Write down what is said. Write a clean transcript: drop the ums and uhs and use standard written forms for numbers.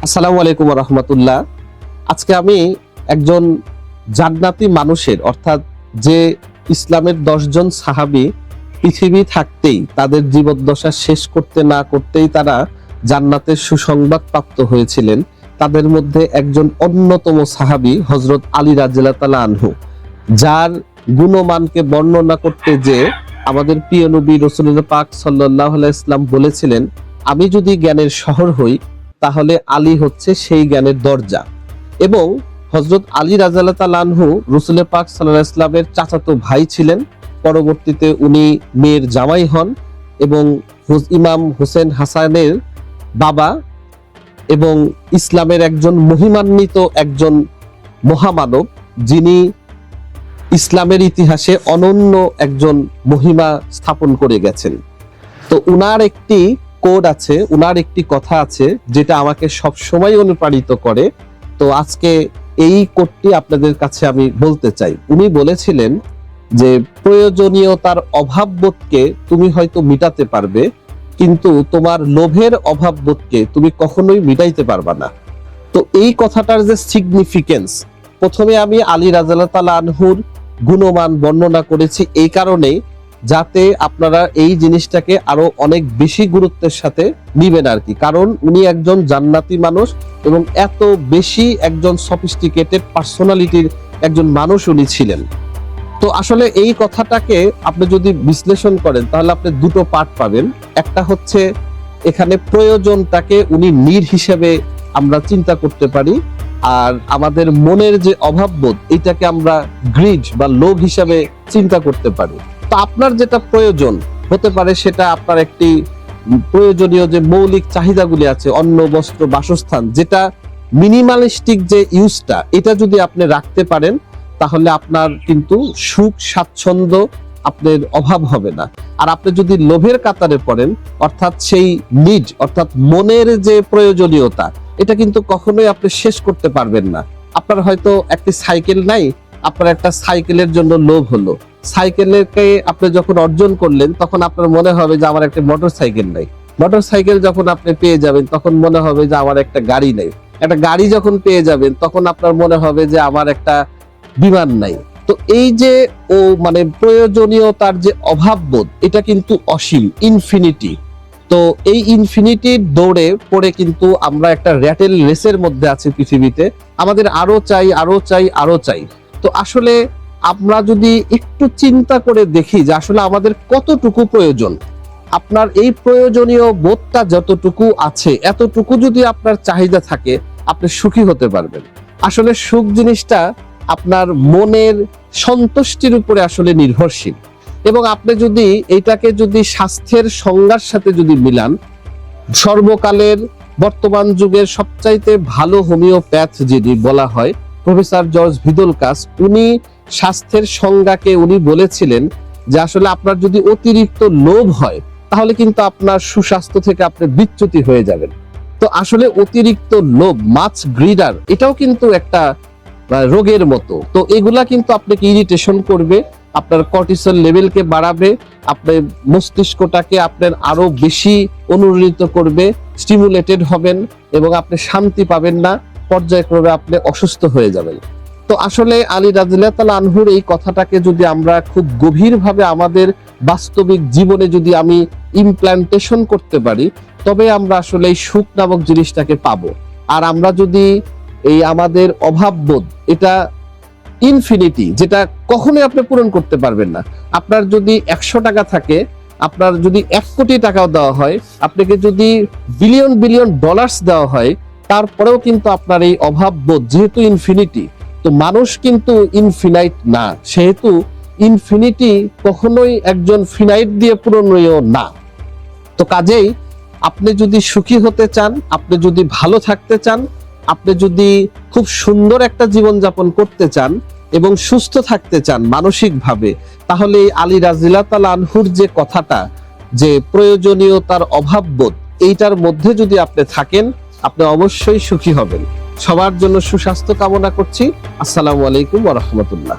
আসসালামু আলাইকুম রহমতুল্লাহ। আজকে আমি একজন জান্নাতি মানুষের অর্থাৎ যে ইসলামের 10 জন সাহাবী পৃথিবী থাকতেই তাদের জীবদ্দশা শেষ করতে না করতেই তারা জান্নাতের সুসংবাদ প্রাপ্ত হয়েছিলেন, তাদের মধ্যে একজন অন্যতম সাহাবী হযরত আলী রাদিয়াল্লাহু তাআলা আনহু, যার গুণমানকে বর্ণনা করতে যে আমাদের প্রিয় নবী রাসূলুল্লাহ পাক সাল্লাল্লাহু আলাইহি ওয়াসাল্লাম বলেছিলেন, আমি যদি জ্ঞানের শহর হই তাহলে আলী হচ্ছে সেই জ্ঞানের দরজা। এবং হযরত আলী রাদিয়াল্লাহু তাআলা আনহু রাসূল পাক সাল্লাল্লাহু আলাইহি ওয়াসাল্লামের চাচাতো ভাই ছিলেন। পরবর্তীতে উনি মেয়ের জামাই হন এবং ইমাম হোসেন হাসানের বাবা এবং ইসলামের একজন মহিমান্বিত একজন মহামানব, যিনি ইসলামের ইতিহাসে অনন্য একজন মহিমা স্থাপন করে গেছেন। তো উনার একটি কোড আছে, উনার একটি কথা আছে যেটা আমাকে সব সময় অনুপ্রাণিত করে। তো আজকে এই কোডটি আপনাদের কাছে আমি বলতে চাই। উনি বলেছিলেন যে প্রয়োজনীয়তার অভাববোধকে তুমি হয়তো মিটাতে পারবে, কিন্তু তোমার লোভের অভাববোধকে তুমি কখনোই মিটাইতে পারবা না। তো এই কথাটার যে সিগনিফিকেন্স, প্রথমে আমি আলী রাদিয়াল্লাহু তাআলা আনহুর গুণমান বর্ণনা করেছি এই কারণেই যাতে আপনারা এই জিনিসটাকে আরো অনেক বেশি গুরুত্বের সাথে নিবেন আর কি। কারণ উনি একজন জান্নাতি মানুষ এবং এত বেশি একজন সফিস্টিকেটেড পার্সোনালিটির একজন মানুষ উনি ছিলেন। তো আসলে এই কথাটাকে আপনি যদি বিশ্লেষণ করেন তাহলে আপনি দুটো পার্ট পাবেন। একটা হচ্ছে এখানে প্রয়োজনটাকে উনি নীড় হিসেবে আমরা চিন্তা করতে পারি, আর আমাদের মনের যে অভাববোধ এটাকে আমরা গ্রিড বা লোভ হিসাবে চিন্তা করতে পারি। তো আপনার যেটা প্রয়োজন হতে পারে সেটা আপনার একটি প্রয়োজনীয় যে মৌলিক চাহিদাগুলি আছে, অন্ন বস্ত্র বাসস্থান, যেটা মিনিমালিস্টিক যে ইউজটা, এটা যদি আপনি রাখতে পারেন তাহলে আপনার কিন্তু সুখ স্বাচ্ছন্দ্য আপনার অভাব হবে না। আর আপনি যদি লোভের কাতারে পড়েন অর্থাৎ সেই নিড অর্থাৎ মনের যে প্রয়োজনীয়তা, এটা কিন্তু কখনোই আপনি শেষ করতে পারবেন না। আপনার হয়তো একটি সাইকেল নাই, আপনার একটা সাইকেলের জন্য লোভ হলো, সাইকেলকে আপনি যখন অর্জন করলেন তখন আপনার মনে হবে যে আমার একটা মোটর সাইকেল নাই। মোটর সাইকেল যখন আপনি পেয়ে যাবেন তখন মনে হবে যে আমার একটা গাড়ি নাই। একটা গাড়ি যখন পেয়ে যাবেন তখন আপনার মনে হবে যে আমার একটা বিমান নাই। তো এই যে মানে প্রয়োজনীয়তার যে অভাববোধ, এটা কিন্তু অসীম, ইনফিনিটি। তো এই ইনফিনিটির দৌড়ে পড়ে কিন্তু আমরা একটা র্যাটেল রেসের মধ্যে আছি পৃথিবীতে, আমাদের আরো চাই আরো চাই আরো চাই। তো আসলে আমরা যদি একটু চিন্তা করে দেখি যে আসলে আমাদের কতটুকু প্রয়োজন, আপনার এই প্রয়োজনীয় বোধটা যতটুকু আছে এতটুকু যদি আপনার চাহিদা থাকে আপনি সুখী হতে পারবেন। আসলে সুখ জিনিসটা আপনার মনের সন্তুষ্টির উপরে আসলে নির্ভরশীল। এবং আপনি যদি এইটাকে যদি স্বাস্থ্যের সংজ্ঞার সাথে যদি মিলান, সর্বকালের বর্তমান যুগের সবচাইতে ভালো হোমিওপ্যাথ যিনি বলা হয় প্রফেসর জর্জ ভিদলকাস, উনি স্বাস্থ্যের সংজ্ঞাকে উনি বলেছিলেন যে আসলে আপনার যদি অতিরিক্ত লোভ হয় তাহলে কিন্তু আপনার সুস্বাস্থ্য থেকে আপনি বিচ্যুতি হয়ে যাবেন। তো আসলে অতিরিক্ত লোভ, মাছ গ্রিডার, এটাও কিন্তু একটা রোগের মতো। তো এগুলা কিন্তু আপনাকে ইরিটেশন করবে, আপনার কর্টিসল লেভেলকে বাড়াবে, আপনার মস্তিষ্কটাকে আপনার আরো বেশি অনুপ্রাণিত করবে, স্টিমুলেটেড হবেন এবং আপনি শান্তি পাবেন না, পর্যায়ক্রমে আপনি অসুস্থ হয়ে যাবেন। তো আসলে আলী রাদিয়াল্লাহু তাআলা আনহুর এই কথাটাকে যদি আমরা খুব গভীরভাবে আমাদের বাস্তবিক জীবনে যদি আমি ইমপ্ল্যান্টেশন করতে পারি তবে আমরা আসলে এই সুখ নামক জিনিসটাকে পাবো। আর আমরা যদি এই আমাদের অভাববোধ, এটা ইনফিনিটি, যেটা কখনোই আপনি পূরণ করতে পারবেন না। আপনার যদি 100 টাকা থাকে, আপনার যদি 1 কোটি টাকাও দেওয়া হয়, আপনাকে যদি বিলিয়ন বিলিয়ন ডলার্স দেওয়া হয়, তারপরেও কিন্তু আপনার এই অভাববোধ যেহেতু ইনফিনিটি, তো মানুষ কিন্তু ইনফিনাইট না, সেহেতু ইনফিনিটি কখনোই একজন ফিনাইট দিয়ে পূরণীয় না। তো কাজেই আপনি যদি সুখী হতে চান, আপনি যদি ভালো থাকতে চান, আপনি যদি খুব সুন্দর একটা জীবনযাপন করতে চান এবং সুস্থ থাকতে চান মানসিকভাবে, তাহলে আলী রাদিয়াল্লাহু তাআলা আনহুর যে কথাটা, যে প্রয়োজনীয়তার অভাববোধ, এইটার মধ্যে যদি আপনি থাকেন আপনি অবশ্যই সুখী হবেন। সবার জন্য সুস্বাস্থ্য কামনা করছি। আসসালামু আলাইকুম ওয়া রাহমাতুল্লাহ।